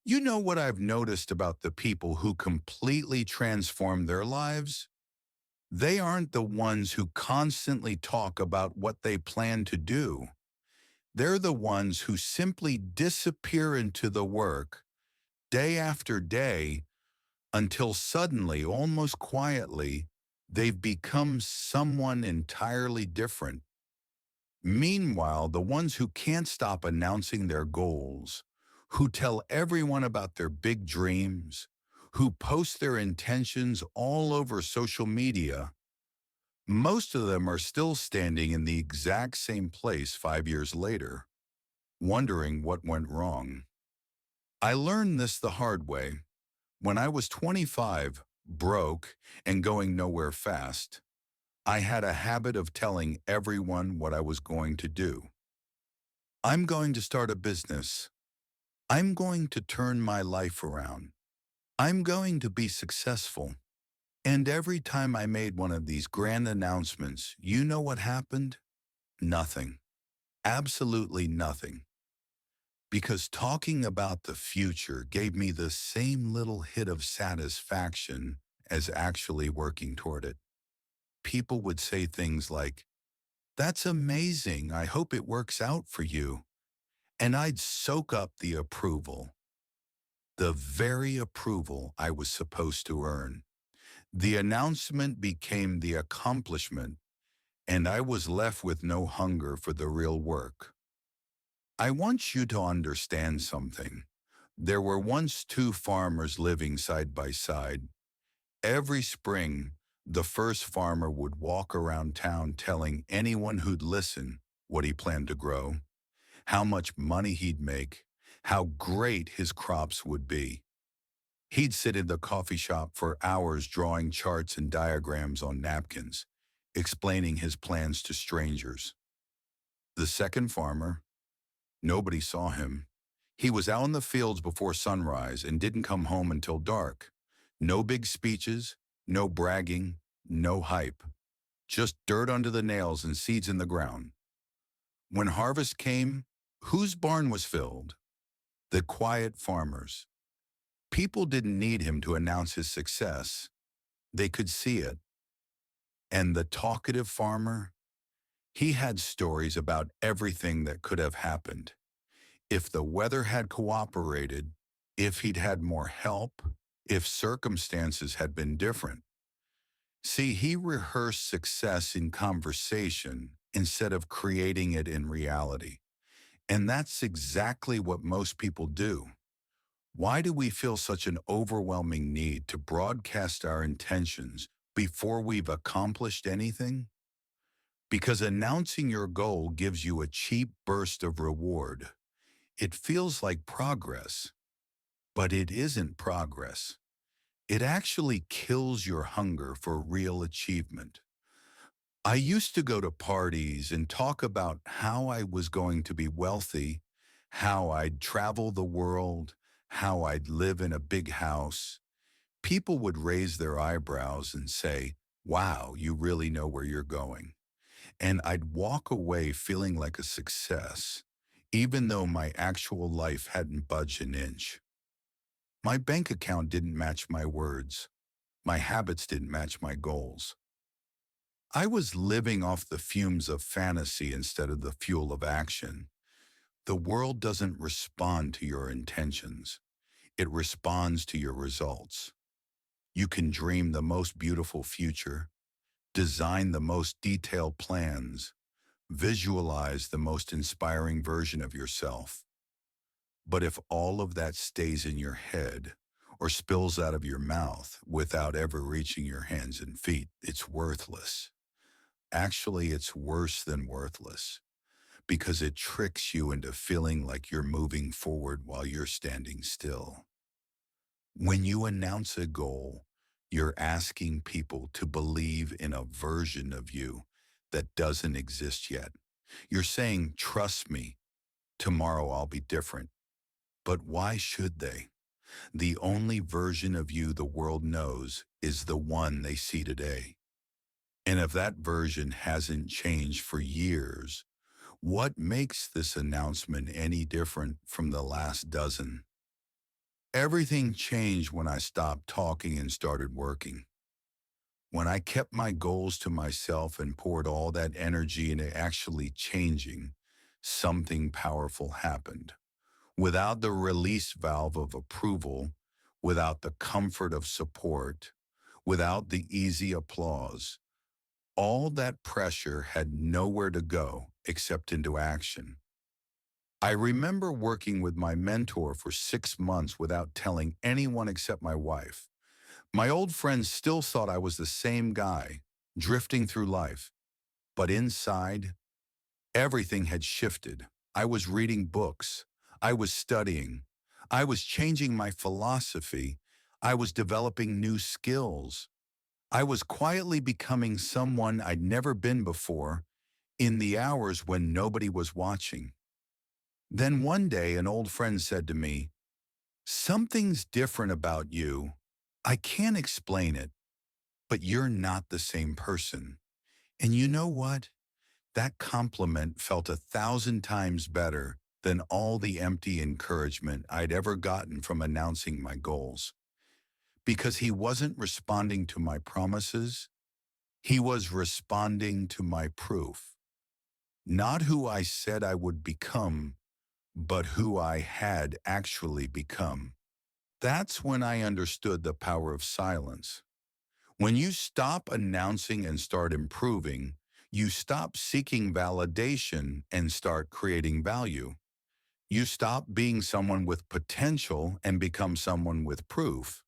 You know what I've noticed about the people who completely transform their lives? They aren't the ones who constantly talk about what they plan to do. They're the ones who simply disappear into the work day after day until suddenly, almost quietly, they've become someone entirely different. Meanwhile, the ones who can't stop announcing their goals, who tell everyone about their big dreams, who post their intentions all over social media, most of them are still standing in the exact same place 5 years later, wondering what went wrong. I learned this the hard way. When I was 25, broke, and going nowhere fast, I had a habit of telling everyone what I was going to do. I'm going to start a business. I'm going to turn my life around. I'm going to be successful. And every time I made one of these grand announcements, you know what happened? Nothing. Absolutely nothing. Because talking about the future gave me the same little hit of satisfaction as actually working toward it. People would say things like, "That's amazing. I hope it works out for you." And I'd soak up the approval, the very approval I was supposed to earn. The announcement became the accomplishment, and I was left with no hunger for the real work. I want you to understand something. There were once two farmers living side by side. Every spring, the first farmer would walk around town telling anyone who'd listen what he planned to grow, how much money he'd make, how great his crops would be. He'd sit in the coffee shop for hours drawing charts and diagrams on napkins, explaining his plans to strangers. The second farmer, nobody saw him. He was out in the fields before sunrise and didn't come home until dark. No big speeches, no bragging, no hype. Just dirt under the nails and seeds in the ground. When harvest came, whose barn was filled? The quiet farmer's. People didn't need him to announce his success. They could see it. And the talkative farmer? He had stories about everything that could have happened. If the weather had cooperated, if he'd had more help, if circumstances had been different. See, he rehearsed success in conversation instead of creating it in reality. And that's exactly what most people do. Why do we feel such an overwhelming need to broadcast our intentions before we've accomplished anything? Because announcing your goal gives you a cheap burst of reward. It feels like progress, but it isn't progress. It actually kills your hunger for real achievement. I used to go to parties and talk about how I was going to be wealthy, how I'd travel the world, how I'd live in a big house. People would raise their eyebrows and say, "Wow, you really know where you're going." And I'd walk away feeling like a success, even though my actual life hadn't budged an inch. My bank account didn't match my words. My habits didn't match my goals. I was living off the fumes of fantasy instead of the fuel of action. The world doesn't respond to your intentions. It responds to your results. You can dream the most beautiful future, design the most detailed plans, visualize the most inspiring version of yourself. But if all of that stays in your head or spills out of your mouth without ever reaching your hands and feet, it's worthless. Actually, it's worse than worthless because it tricks you into feeling like you're moving forward while you're standing still. When you announce a goal, you're asking people to believe in a version of you that doesn't exist yet. You're saying, "Trust me, tomorrow I'll be different." But why should they? The only version of you the world knows is the one they see today. And if that version hasn't changed for years, what makes this announcement any different from the last dozen? Everything changed when I stopped talking and started working. When I kept my goals to myself and poured all that energy into actually changing, something powerful happened. Without the release valve of approval, without the comfort of support, without the easy applause, all that pressure had nowhere to go except into action. I remember working with my mentor for 6 months without telling anyone except my wife. My old friends still thought I was the same guy, drifting through life. But inside, everything had shifted. I was reading books. I was studying. I was changing my philosophy. I was developing new skills. I was quietly becoming someone I'd never been before in the hours when nobody was watching. Then one day, an old friend said to me, "Something's different about you. I can't explain it, but you're not the same person." And you know what? That compliment felt 1,000 times better than all the empty encouragement I'd ever gotten from announcing my goals. Because he wasn't responding to my promises, he was responding to my proof. Not who I said I would become, but who I had actually become. That's when I understood the power of silence. When you stop announcing and start improving, you stop seeking validation and start creating value. You stop being someone with potential and become someone with proof.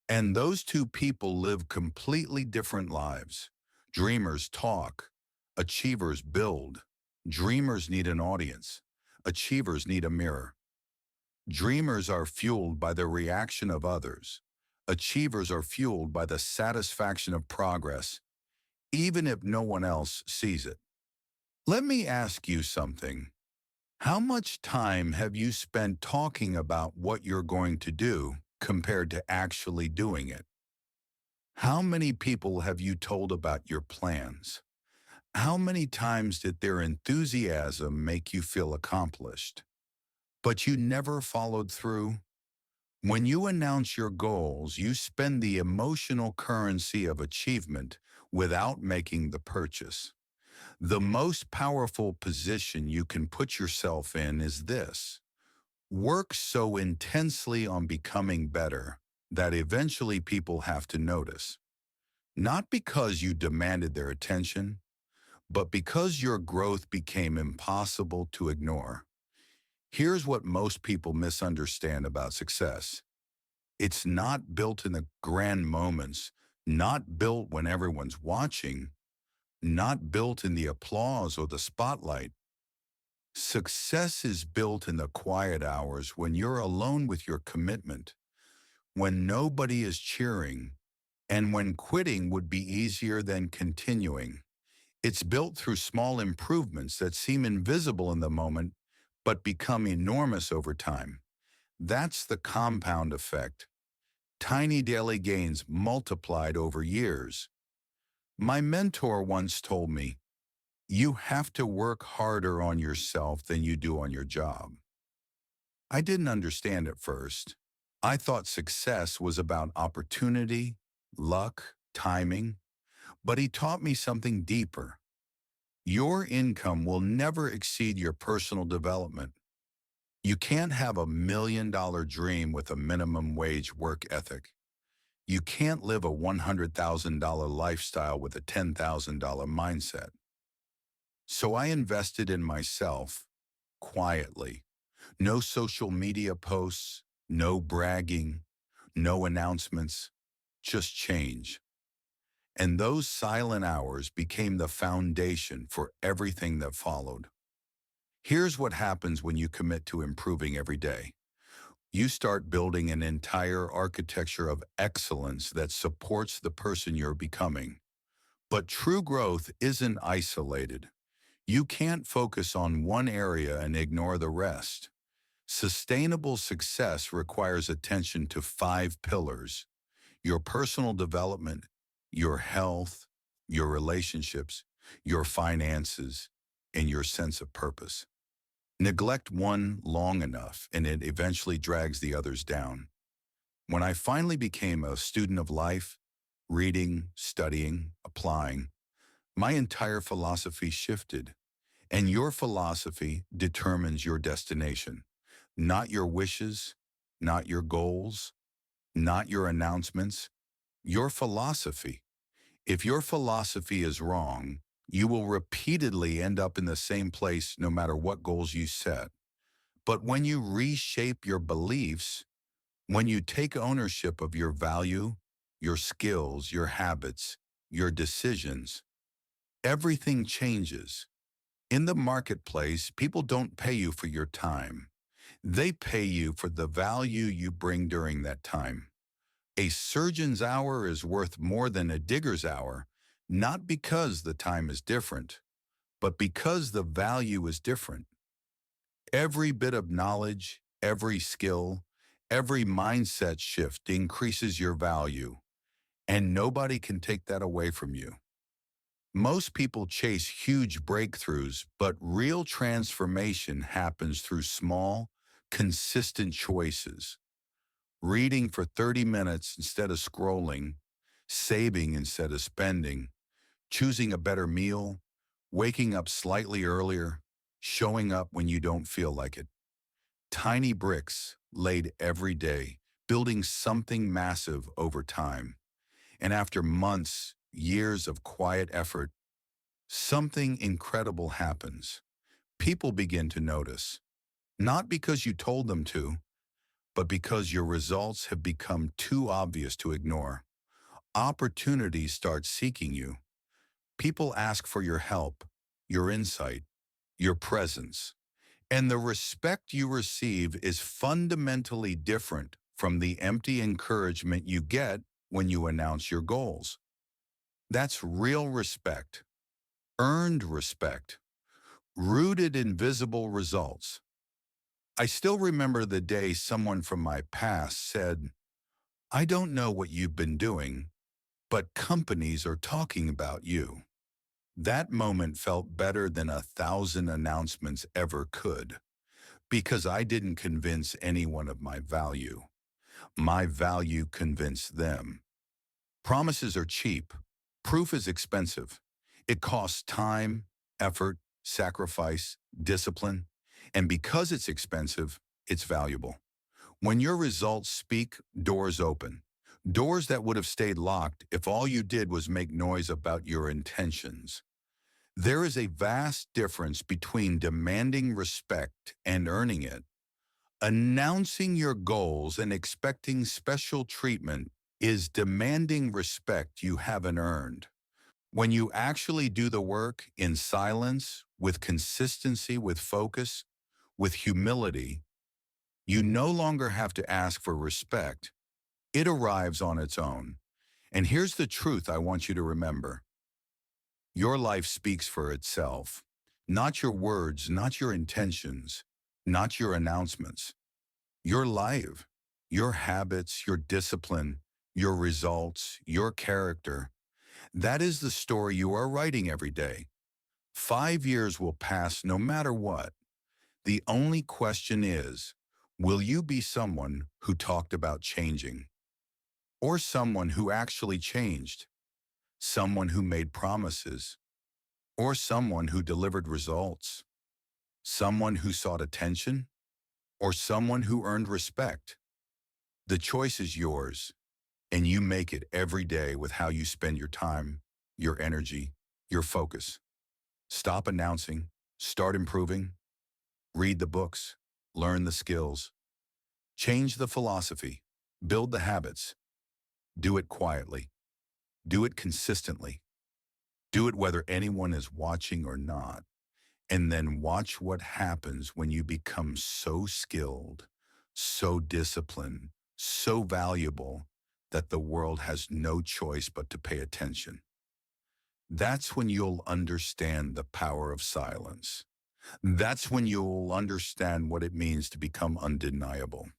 And those two people live completely different lives. Dreamers talk, achievers build. Dreamers need an audience, achievers need a mirror. Dreamers are fueled by the reaction of others. Achievers are fueled by the satisfaction of progress, even if no one else sees it. Let me ask you something. How much time have you spent talking about what you're going to do compared to actually doing it? How many people have you told about your plans? How many times did their enthusiasm make you feel accomplished? But you never followed through? When you announce your goals, you spend the emotional currency of achievement without making the purchase. The most powerful position you can put yourself in is this: work so intensely on becoming better that eventually people have to notice. Not because you demanded their attention, but because your growth became impossible to ignore. Here's what most people misunderstand about success. It's not built in the grand moments, not built when everyone's watching, not built in the applause or the spotlight. Success is built in the quiet hours when you're alone with your commitment, when nobody is cheering, and when quitting would be easier than continuing. It's built through small improvements that seem invisible in the moment, but become enormous over time. That's the compound effect. Tiny daily gains multiplied over years. My mentor once told me, "You have to work harder on yourself than you do on your job." I didn't understand at first. I thought success was about opportunity, luck, timing, but he taught me something deeper. Your income will never exceed your personal development. You can't have $1 million dream with a minimum wage work ethic. You can't live a $100,000 lifestyle with a $10,000 mindset. So I invested in myself quietly. No social media posts, no bragging, no announcements, just change. And those silent hours became the foundation for everything that followed. Here's what happens when you commit to improving every day. You start building an entire architecture of excellence that supports the person you're becoming. But true growth isn't isolated. You can't focus on one area and ignore the rest. Sustainable success requires attention to 5 pillars: your personal development, your health, your relationships, your finances, and your sense of purpose. Neglect one long enough, and it eventually drags the others down. When I finally became a student of life, reading, studying, applying, my entire philosophy shifted. And your philosophy determines your destination, not your wishes, not your goals, not your announcements, your philosophy. If your philosophy is wrong, you will repeatedly end up in the same place no matter what goals you set. But when you reshape your beliefs, when you take ownership of your value, your skills, your habits, your decisions, everything changes. In the marketplace, people don't pay you for your time. They pay you for the value you bring during that time. A surgeon's hour is worth more than a digger's hour, not because the time is different, but because the value is different. Every bit of knowledge, every skill, every mindset shift increases your value, and nobody can take that away from you. Most people chase huge breakthroughs, but real transformation happens through small, consistent choices. Reading for 30 minutes instead of scrolling, saving instead of spending, choosing a better meal, waking up slightly earlier, showing up when you don't feel like it. Tiny bricks laid every day, building something massive over time. And after months, years of quiet effort, something incredible happens. People begin to notice, not because you told them to, but because your results have become too obvious to ignore. Opportunities start seeking you. People ask for your help, your insight, your presence. And the respect you receive is fundamentally different from the empty encouragement you get when you announce your goals. That's real respect, earned respect, rooted in visible results. I still remember the day someone from my past said, "I don't know what you've been doing, but companies are talking about you." That moment felt better than 1,000 announcements ever could, because I didn't convince anyone of my value. My value convinced them. Promises are cheap. Proof is expensive. It costs time, effort, sacrifice, discipline. And because it's expensive, it's valuable. When your results speak, doors open. Doors that would have stayed locked if all you did was make noise about your intentions. There is a vast difference between demanding respect and earning it. Announcing your goals and expecting special treatment is demanding respect you haven't earned. When you actually do the work in silence, with consistency, with focus, with humility, you no longer have to ask for respect. It arrives on its own. And here's the truth I want you to remember. Your life speaks for itself. Not your words, not your intentions, not your announcements. Your life, your habits, your discipline, your results, your character. That is the story you are writing every day. 5 years will pass no matter what. The only question is, will you be someone who talked about changing? Or someone who actually changed? Someone who made promises? Or someone who delivered results? Someone who sought attention? Or someone who earned respect? The choice is yours, and you make it every day with how you spend your time, your energy, your focus. Stop announcing, start improving, read the books, learn the skills, change the philosophy, build the habits. Do it quietly. Do it consistently. Do it whether anyone is watching or not. And then watch what happens when you become so skilled, so disciplined, so valuable that the world has no choice but to pay attention. That's when you'll understand the power of silence. That's when you'll understand what it means to become undeniable.